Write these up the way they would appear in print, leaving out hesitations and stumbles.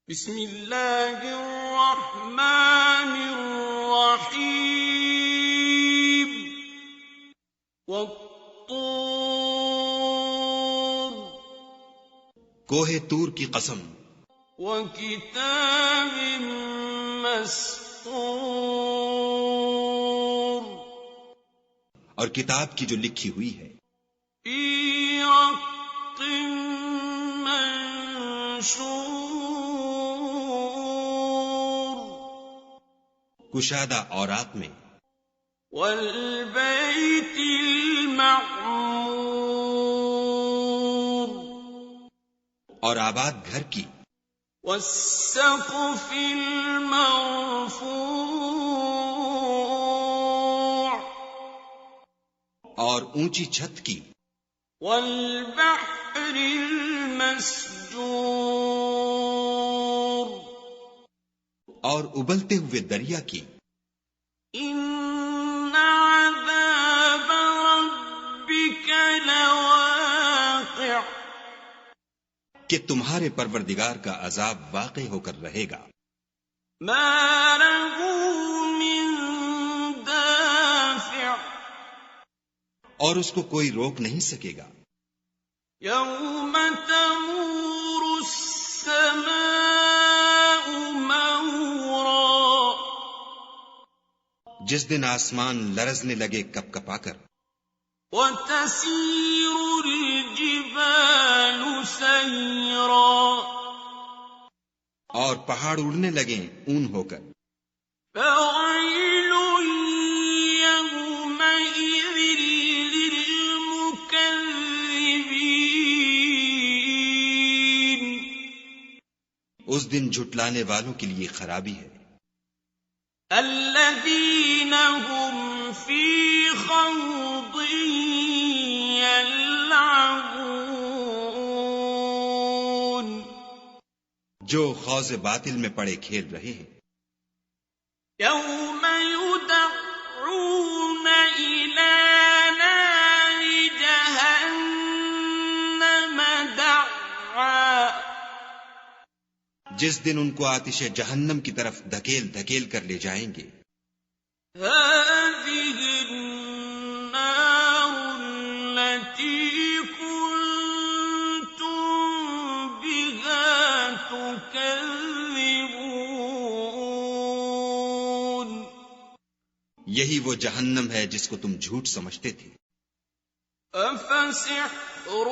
بسم اللہ الرحمن الرحیم والطور کوہ طور کی قسم، وکتاب مسطور اور کتاب کی جو لکھی ہوئی ہے، فی رق منشور کشادہ اوراق میں، والبیت المعمور اور آباد گھر کی، والسقف المرفوع اور اونچی چھت کی، والبحر المسجور اور ابلتے ہوئے دریا کی، ان عذاب ربک لواقع کہ تمہارے پروردگار کا عذاب واقع ہو کر رہے گا، ما له من دافع اور اس کو کوئی روک نہیں سکے گا، یوم تمور السماء مورا جس دن آسمان لرزنے لگے کپ کپا کر، وتسير الجبال سيرا اور پہاڑ اڑنے لگیں اون ہو کر، فويل يومئذ للمكذبين اس دن جھٹلانے والوں کے لیے خرابی ہے، الذين هم في خوض يلعبون جو خوض باطل میں پڑے کھیل رہے ہیں، يوم يدعون إلى نار جهنم دعا جس دن ان کو آتش جہنم کی طرف دھکیل دھکیل کر لے جائیں گے، هذه النار التي كنتم بها تكذبون یہی وہ جہنم ہے جس کو تم جھوٹ سمجھتے تھے، أفسحر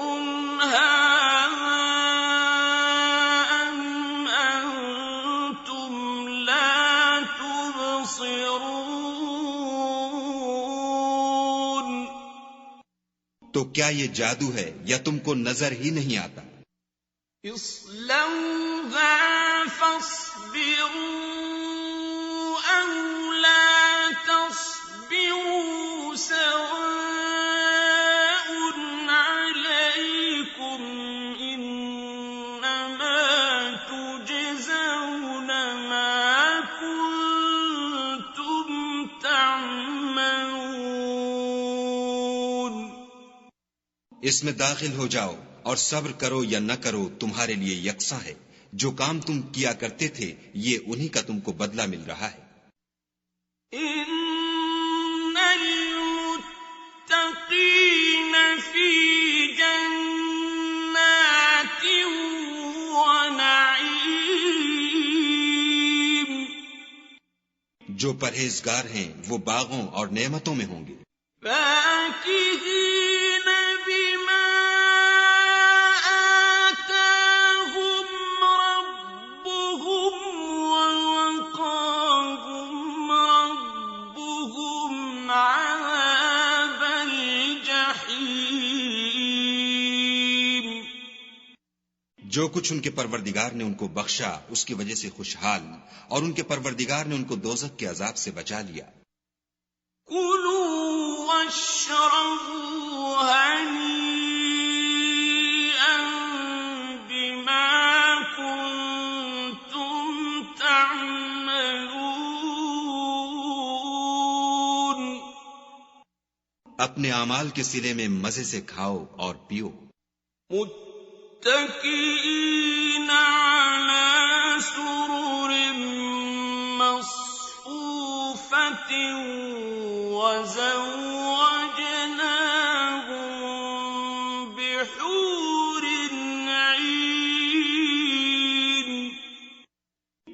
هذا أم أنتم لا تبصرون تو کیا یہ جادو ہے یا تم کو نظر ہی نہیں آتا؟ اصلوها فاصبروا أو لا تصبروا سواء عليكم إنما تجزون ما كنتم تعملون اس میں داخل ہو جاؤ اور صبر کرو یا نہ کرو تمہارے لیے یکساں ہے، جو کام تم کیا کرتے تھے یہ انہی کا تم کو بدلہ مل رہا ہے، إن المتقين في جنات ونعيم جو پرہیزگار ہیں وہ باغوں اور نعمتوں میں ہوں گے، فاكهين بما آتاهم ربهم ووقاهم ربهم عذاب الجحيم جو کچھ ان کے پروردگار نے ان کو بخشا اس کی وجہ سے خوشحال، اور ان کے پروردگار نے ان کو دوزخ کے عذاب سے بچا لیا، كلوا واشربوا هنيئا بما كنتم تعملون اپنے اعمال کے صلے میں مزے سے کھاؤ اور پیو، متكئين على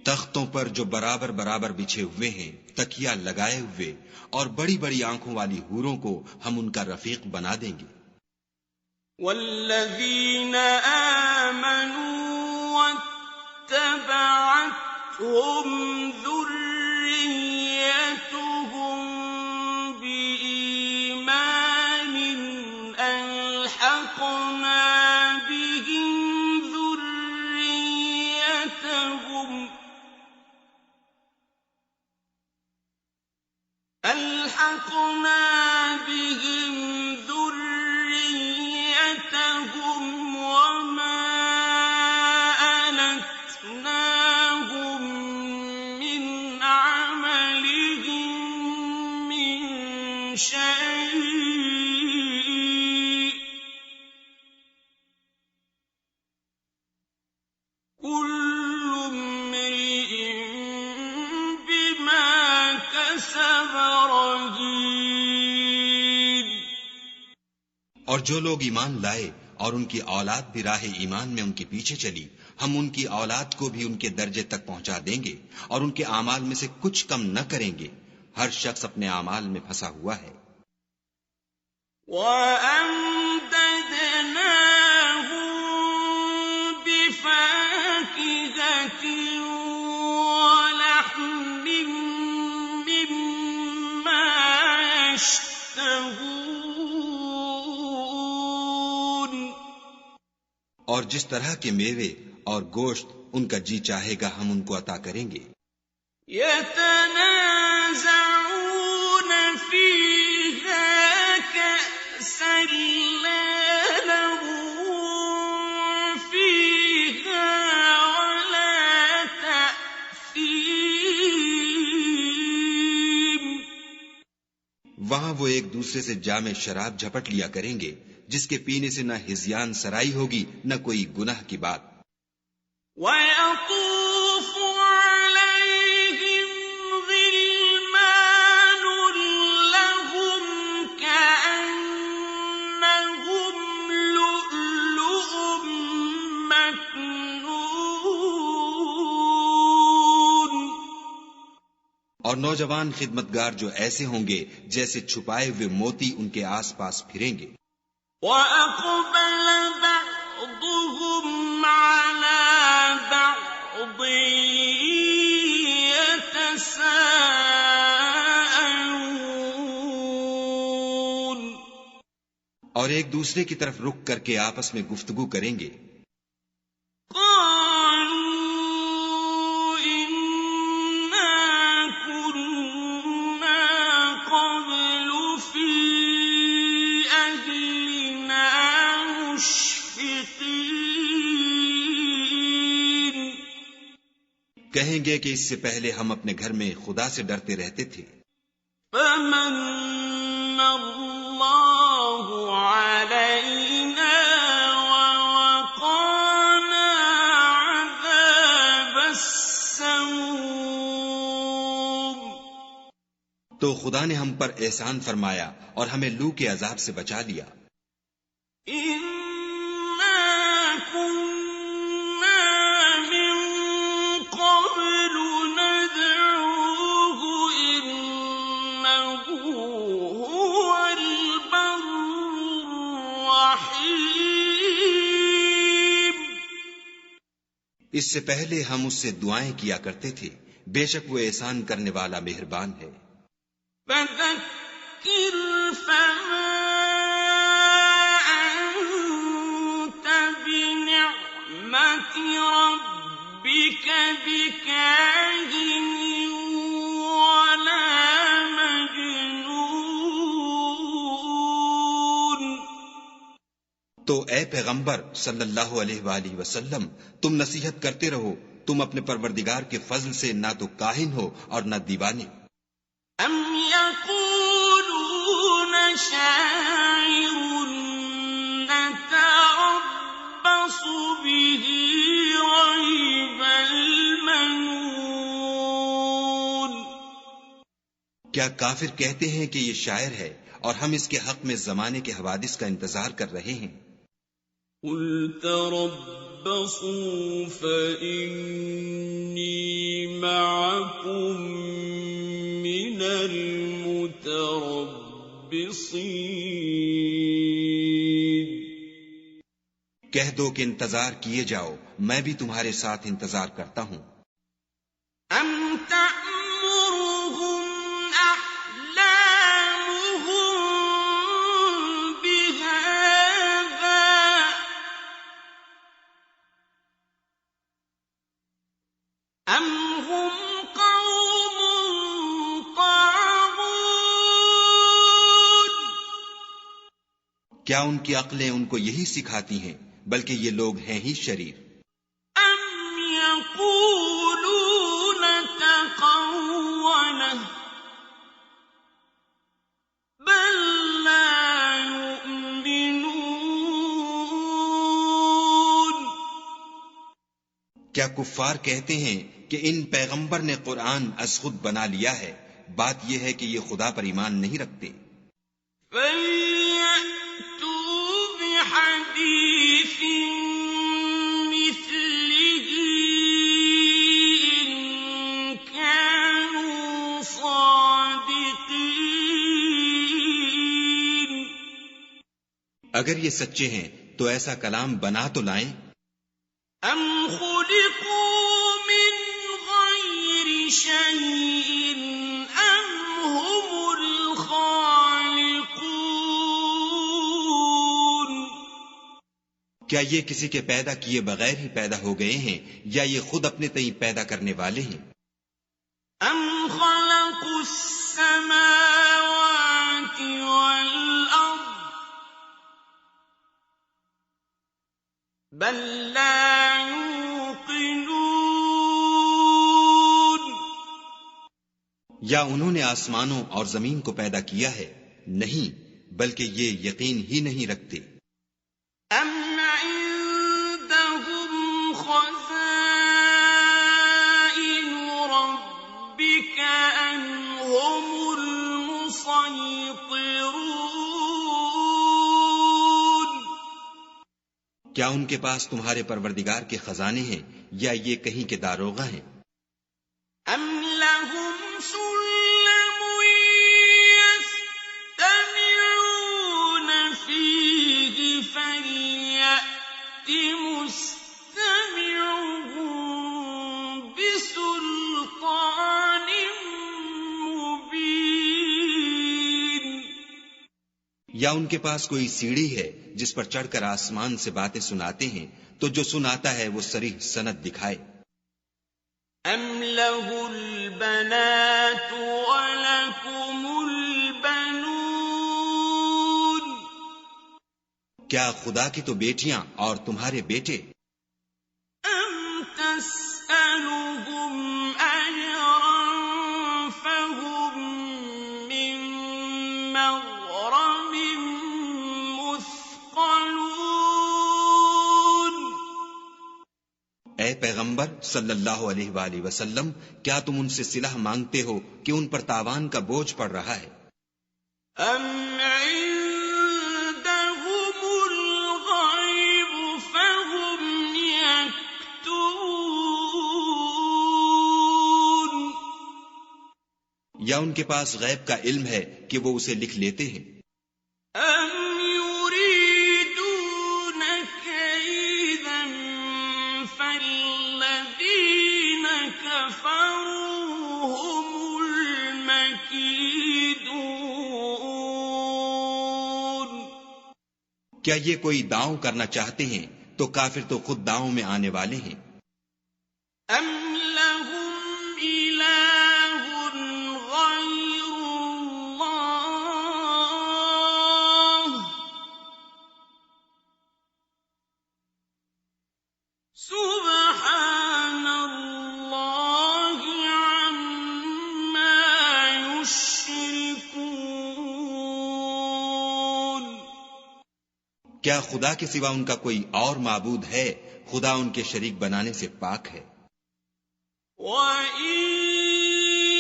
تختوں پر جو برابر برابر بچھے ہوئے ہیں، تکیا لگائے ہوئے، اور بڑی بڑی آنکھوں والی حوروں کو ہم ان کا رفیق بنا دیں گے۔ والذین آمنوا واتبعتهم ذریتهم بإیمان ألحقنا بهم ذريتهم وما ألتناهم من عملهم من شيء كل امرئ بما كسب رهين۔ اور جو لوگ ایمان لائے اور ان کی اولاد بھی راہ ایمان میں ان کے پیچھے چلی، ہم ان کی اولاد کو بھی ان کے درجے تک پہنچا دیں گے اور ان کے اعمال میں سے کچھ کم نہ کریں گے۔ ہر شخص اپنے اعمال میں پھنسا ہوا ہے۔ وَأَمْدَدْنَاهُم بِفَاكِهَةٍ وَلَحْمٍ مِّمَّا يَشْتَهُونَ۔ اور جس طرح کے میوے اور گوشت ان کا جی چاہے گا ہم ان کو عطا کریں گے۔ يَتَنَازَعُونَ فِيهَا كَأْسًا لَّا لَغْوٌ فِيهَا وَلَا تَأْثِيمٌ۔ وہاں وہ ایک دوسرے سے جام شراب جھپٹ لیا کریں گے، جس کے پینے سے نہ ہذیان سرائی ہوگی نہ کوئی گناہ کی بات۔ وَيَطُوفُ عَلَيْهِمْ غِلْمَانٌ لَّهُمْ كَأَنَّهُمْ لُؤْلُؤٌ مَّكْنُونٌ۔ اور نوجوان خدمتگار جو ایسے ہوں گے جیسے چھپائے ہوئے موتی ان کے آس پاس پھریں گے۔ وَأَقْبَلَ بَعْضُهُمْ عَلَىٰ بَعْضٍ يَتَسَاءَلُونَ۔ اور ایک دوسرے کی طرف رخ کر کے آپس میں گفتگو کریں گے۔ قَالُوا إِنَّا كُنَّا قَبْلُ فِي أَهْلِنَا مُشْفِقِينَ۔ کہیں گے کہ اس سے پہلے ہم اپنے گھر میں خدا سے ڈرتے رہتے تھے۔ فَمَنَّ اللَّهُ عَلَيْنَا وَوَقَانَا عَذَابَ السَّمُومِ۔ تو خدا نے ہم پر احسان فرمایا اور ہمیں لو کے عذاب سے بچا لیا۔ إِنَّا كُنَّا مِن قَبْلُ نَدْعُوهُ إِنَّهُ هُوَ الْبَرُّ الرَّحِيمُ۔ اس سے پہلے ہم اس سے دعائیں کیا کرتے تھے، بے شک وہ احسان کرنے والا مہربان ہے۔ فَذَكِّرْ فَمَا أَنتَ بِنِعْمَةِ رَبِّكَ بِكَاهِنٍ وَلَا مَجْنُونٍ۔ تو اے پیغمبر صلی اللہ علیہ وآلہ وسلم، تم نصیحت کرتے رہو، تم اپنے پروردگار کے فضل سے نہ تو کاہن ہو اور نہ دیوانے۔ أَمْ يَقُولُونَ شَاعِرٌ نَتَرَبَّصُ بِهِ رَيْبَ الْمَنُونِ۔ کیا کافر کہتے ہیں کہ یہ شاعر ہے اور ہم اس کے حق میں زمانے کے حوادث کا انتظار کر رہے ہیں؟ قُلْ تَرَبَّصُوا فَإِنِّي معكم من المتربصين کہہ دو کہ انتظار کیے جاؤ، میں بھی تمہارے ساتھ انتظار کرتا ہوں۔ أَمْ تَأْمُرُهُمْ أَحْلَامُهُمْ بِهَذَا أَمْ هُمْ قَوْمٌ طَاغُونَ کیا ان کی عقلیں ان کو یہی سکھاتی ہیں؟ بلکہ یہ لوگ ہیں ہی شریر۔ أَمْ يَقُولُونَ تَقَوَّلَهُ بَل لَّا يُؤْمِنُونَ کیا کفار کہتے ہیں کہ ان پیغمبر نے قرآن از خود بنا لیا ہے؟ بات یہ ہے کہ یہ خدا پر ایمان نہیں رکھتے۔ فَلْيَأْتُوا بِحَدِيثٍ مِّثْلِهِ إِن كَانُوا صَادِقِينَ اگر یہ سچے ہیں تو ایسا کلام بنا تو لائیں۔ أَمْ خُلِقُوا مِنْ غَيْرِ شَيْءٍ أَمْ هُمُ الْخَالِقُونَ کیا یہ کسی کے پیدا کیے بغیر ہی پیدا ہو گئے ہیں یا یہ خود اپنے تئیں پیدا کرنے والے ہیں؟ أَمْ خَلَقُوا السَّمَاوَاتِ وَالْأَرْضَ بَل لَّا يُوقِنُونَ یا انہوں نے آسمانوں اور زمین کو پیدا کیا ہے؟ نہیں، بلکہ یہ یقین ہی نہیں رکھتے۔ أَمْ عِندَهُمْ خَزَائِنُ رَبِّكَ أَمْ هُمُ الْمُصَيْطِرُونَ کیا ان کے پاس تمہارے پروردگار کے خزانے ہیں یا یہ کہیں کے داروغہ ہیں؟ أَمْ لَهُمْ سُلَّمٌ يَسْتَمِعُونَ فِيهِ فَلْيَأْتِ مُسْتَمِعُهُم بِسُلْطَانٍ مُّبِينٍ یا ان کے پاس کوئی سیڑھی ہے جس پر چڑھ کر آسمان سے باتیں سناتے ہیں تو جو سناتا ہے وہ صریح سند دکھائے۔ أَمْ لَهُ الْبَنَاتُ وَلَكُمُ الْبَنُونَ کیا خدا کی تو بیٹیاں اور تمہارے بیٹے؟ أَمْ تَسْأَلُهُمْ أَجْرًا فَهُمْ مِنْ مَغْرَمٍ مُثْقَلُونَ اے پیغمبر صلی اللہ علیہ وآلہ وسلم، کیا تم ان سے صلہ مانگتے ہو کہ ان پر تاوان کا بوجھ پڑ رہا ہے؟ أَمْ عِندَهُمُ الْغَيْبُ فَهُمْ يَكْتُبُونَ یا ان کے پاس غیب کا علم ہے کہ وہ اسے لکھ لیتے ہیں؟ أَمْ يُرِيدُونَ كَيْدًا فَالَّذِينَ كَفَرُوا هُمُ الْمَكِيدُونَ کیا یہ کوئی داؤں کرنا چاہتے ہیں تو کافر تو خود داؤں میں آنے والے ہیں۔ أَمْ لَهُمْ إِلَٰهٌ غَيْرُ اللَّهِ سُبْحَانَ اللَّهِ عَمَّا يُشْرِكُونَ کیا خدا کے سوا ان کا کوئی اور معبود ہے؟ خدا ان کے شریک بنانے سے پاک ہے۔ وَإِن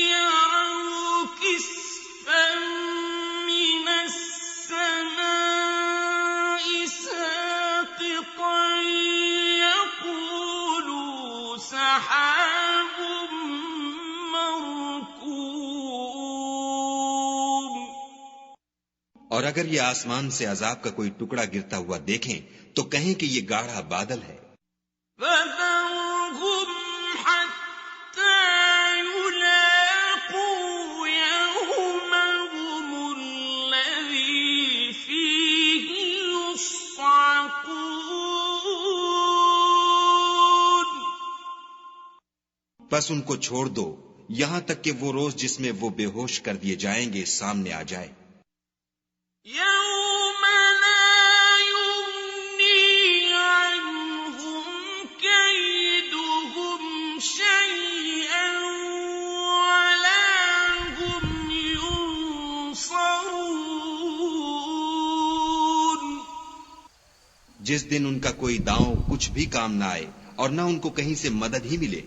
يَرَوْا كِسْفًا مِّنَ السَّمَاءِ سَاقِطًا يَقُولُوا سَحَابٌ اور اگر یہ آسمان سے عذاب کا کوئی ٹکڑا گرتا ہوا دیکھیں تو کہیں کہ یہ گاڑھا بادل ہے. فَذَرْهُمْ حَتَّىٰ يُلَاقُوا يَوْمَهُمُ الَّذِي فِيهِ يُصْعَقُونَ. بس ان کو چھوڑ دو یہاں تک کہ وہ روز جس میں وہ بے ہوش کر دیے جائیں گے سامنے آ جائے. يَوْمَ لَا يُغْنِي عَنْهُمْ كَيْدُهُمْ شَيْئًا وَلَا هُمْ يُنصَرُونَ. جس دن ان کا کوئی داؤں کچھ بھی کام نہ آئے اور نہ ان کو کہیں سے مدد ہی ملے.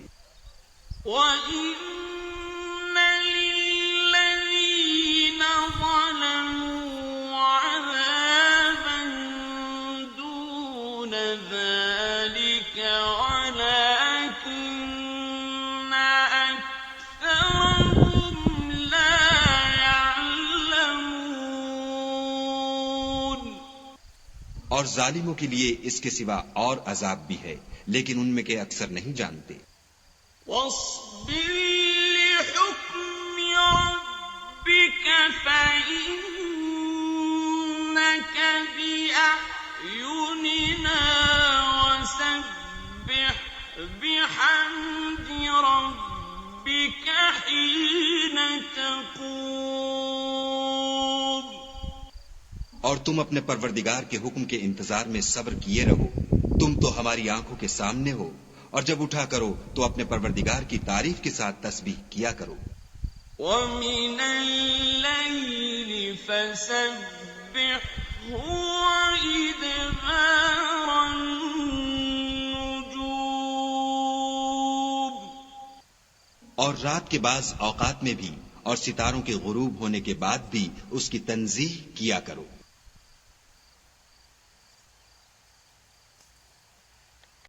وَإِنَّ لِلَّذِينَ ظَلَمُوا عَذَابًا دُونَ ذَلِكَ وَلَٰكِنَّ أَكْثَرَهُمْ لَا يَعْلَمُونَ. اور ظالموں کے لیے اس کے سوا اور عذاب بھی ہے لیکن ان میں کے اکثر نہیں جانتے. وَاصْبِرْ لِحُكْمِ رَبِّكَ فَإِنَّكَ بِأَعْيُنِنَا وَسَبِّحْ بِحَمْدِ رَبِّكَ حِينَ تَقُومُ. اور تم اپنے پروردگار کے حکم کے انتظار میں صبر کیے رہو. تم تو ہماری آنکھوں کے سامنے ہو اور جب اٹھا کرو تو اپنے پروردگار کی تعریف کے ساتھ تسبیح کیا کرو. وَمِنَ اللَّيْلِ فَسَبِّحْهُ وَإِدْبَارَ النُّجُومِ. اور رات کے بعض اوقات میں بھی اور ستاروں کے غروب ہونے کے بعد بھی اس کی تنزیہ کیا کرو.